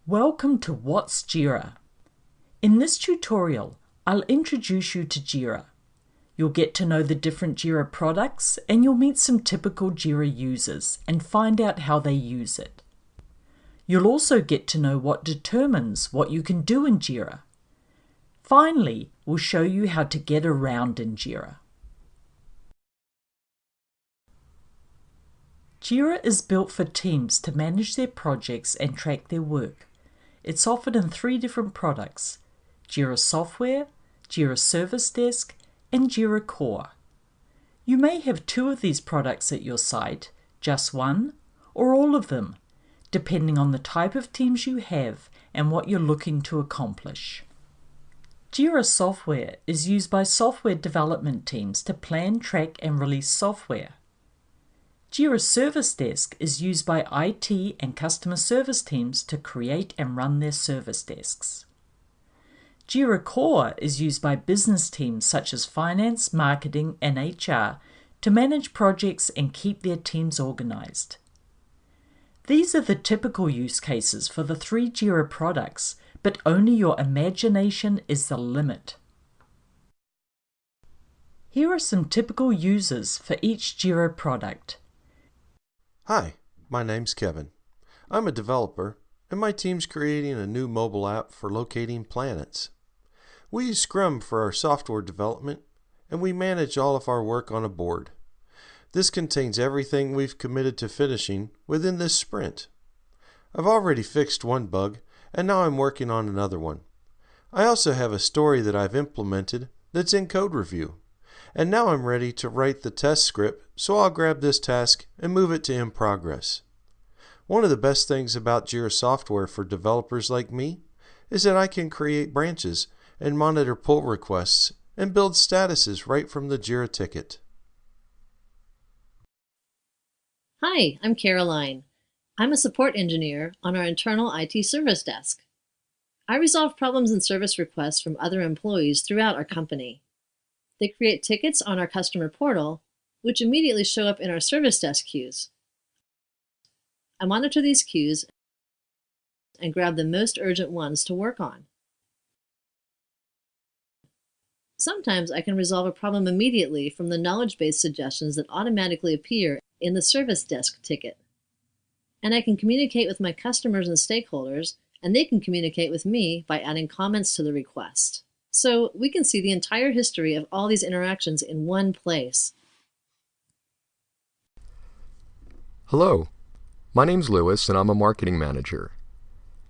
Welcome to What's Jira? In this tutorial, I'll introduce you to Jira. You'll get to know the different Jira products and you'll meet some typical Jira users and find out how they use it. You'll also get to know what determines what you can do in Jira. Finally, we'll show you how to get around in Jira. Jira is built for teams to manage their projects and track their work. It's offered in 3 different products: Jira Software, Jira Service Desk, and Jira Core. You may have 2 of these products at your site, just one, or all of them, depending on the type of teams you have and what you're looking to accomplish. Jira Software is used by software development teams to plan, track, and release software. Jira Service Desk is used by IT and customer service teams to create and run their service desks. Jira Core is used by business teams such as finance, marketing, and HR to manage projects and keep their teams organized. These are the typical use cases for the 3 Jira products, but only your imagination is the limit. Here are some typical users for each Jira product. Hi, my name's Kevin. I'm a developer, and my team's creating a new mobile app for locating planets. We use Scrum for our software development, and we manage all of our work on a board. This contains everything we've committed to finishing within this sprint. I've already fixed one bug, and now I'm working on another one. I also have a story that I've implemented that's in code review. And now I'm ready to write the test script, so I'll grab this task and move it to in progress. One of the best things about Jira Software for developers like me is that I can create branches and monitor pull requests and build statuses right from the Jira ticket. Hi, I'm Caroline. I'm a support engineer on our internal IT service desk. I resolve problems and service requests from other employees throughout our company. They create tickets on our customer portal, which immediately show up in our service desk queues. I monitor these queues and grab the most urgent ones to work on. Sometimes I can resolve a problem immediately from the knowledge-based suggestions that automatically appear in the service desk ticket. And I can communicate with my customers and stakeholders, and they can communicate with me by adding comments to the request. So we can see the entire history of all these interactions in one place. Hello, my name's Lewis and I'm a marketing manager.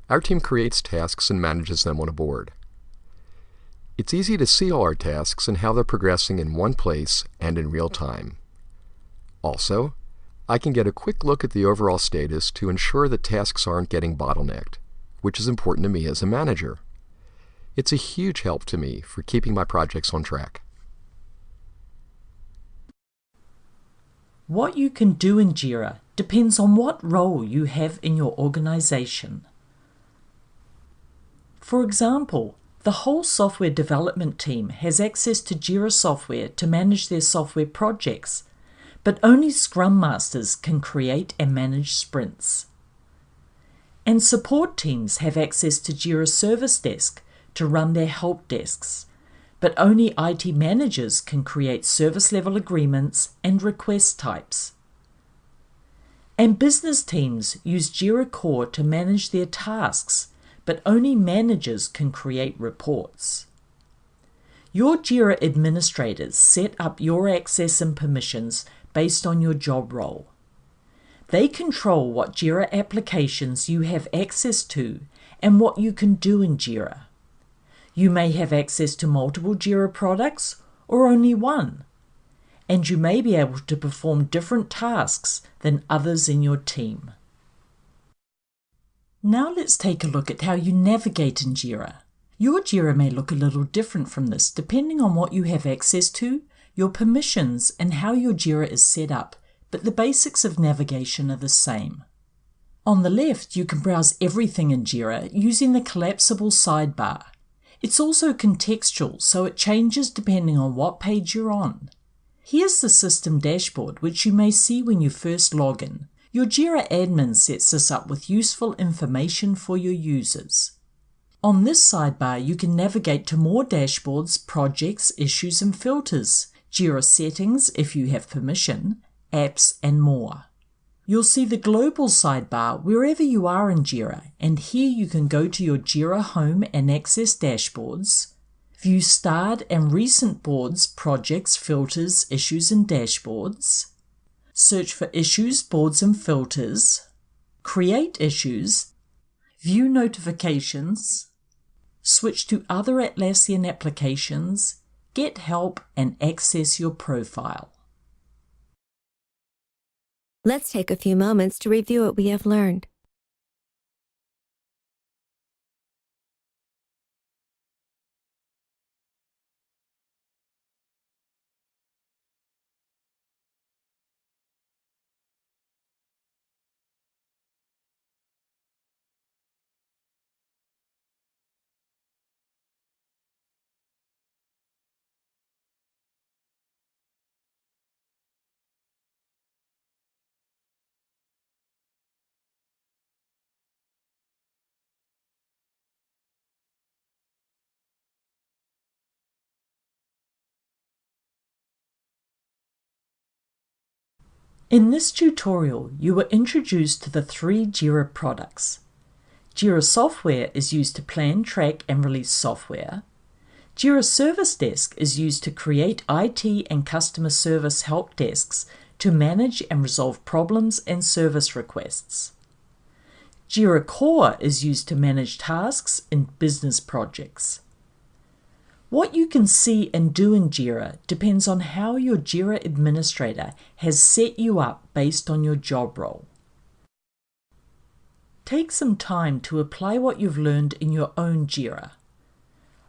Our team creates tasks and manages them on a board. It's easy to see all our tasks and how they're progressing in one place and in real time. Also, I can get a quick look at the overall status to ensure that tasks aren't getting bottlenecked, which is important to me as a manager. It's a huge help to me for keeping my projects on track. What you can do in Jira depends on what role you have in your organization. For example, the whole software development team has access to Jira Software to manage their software projects, but only Scrum Masters can create and manage sprints. And support teams have access to Jira Service Desk to run their help desks, but only IT managers can create service level agreements and request types. And business teams use Jira Core to manage their tasks, but only managers can create reports. Your Jira administrators set up your access and permissions based on your job role. They control what Jira applications you have access to and what you can do in Jira. You may have access to multiple Jira products or only one, and you may be able to perform different tasks than others in your team. Now let's take a look at how you navigate in Jira. Your Jira may look a little different from this depending on what you have access to, your permissions, and how your Jira is set up, but the basics of navigation are the same. On the left, you can browse everything in Jira using the collapsible sidebar. It's also contextual, so it changes depending on what page you're on. Here's the system dashboard, which you may see when you first log in. Your Jira admin sets this up with useful information for your users. On this sidebar, you can navigate to more dashboards, projects, issues and filters, Jira settings if you have permission, apps and more. You'll see the global sidebar wherever you are in Jira, and here you can go to your Jira home and access dashboards, view starred and recent boards, projects, filters, issues and dashboards, search for issues, boards and filters, create issues, view notifications, switch to other Atlassian applications, get help and access your profile. Let's take a few moments to review what we have learned. In this tutorial, you were introduced to the three Jira products. Jira Software is used to plan, track, and release software. Jira Service Desk is used to create IT and customer service help desks to manage and resolve problems and service requests. Jira Core is used to manage tasks in business projects. What you can see and do in Jira depends on how your Jira administrator has set you up based on your job role. Take some time to apply what you've learned in your own Jira.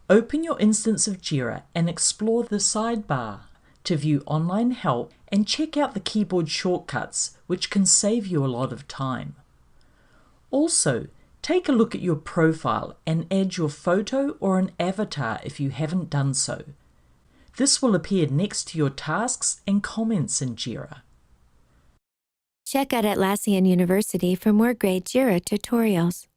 Open your instance of Jira and explore the sidebar to view online help and check out the keyboard shortcuts, which can save you a lot of time. Also, take a look at your profile and add your photo or an avatar if you haven't done so. This will appear next to your tasks and comments in Jira. Check out Atlassian University for more great Jira tutorials.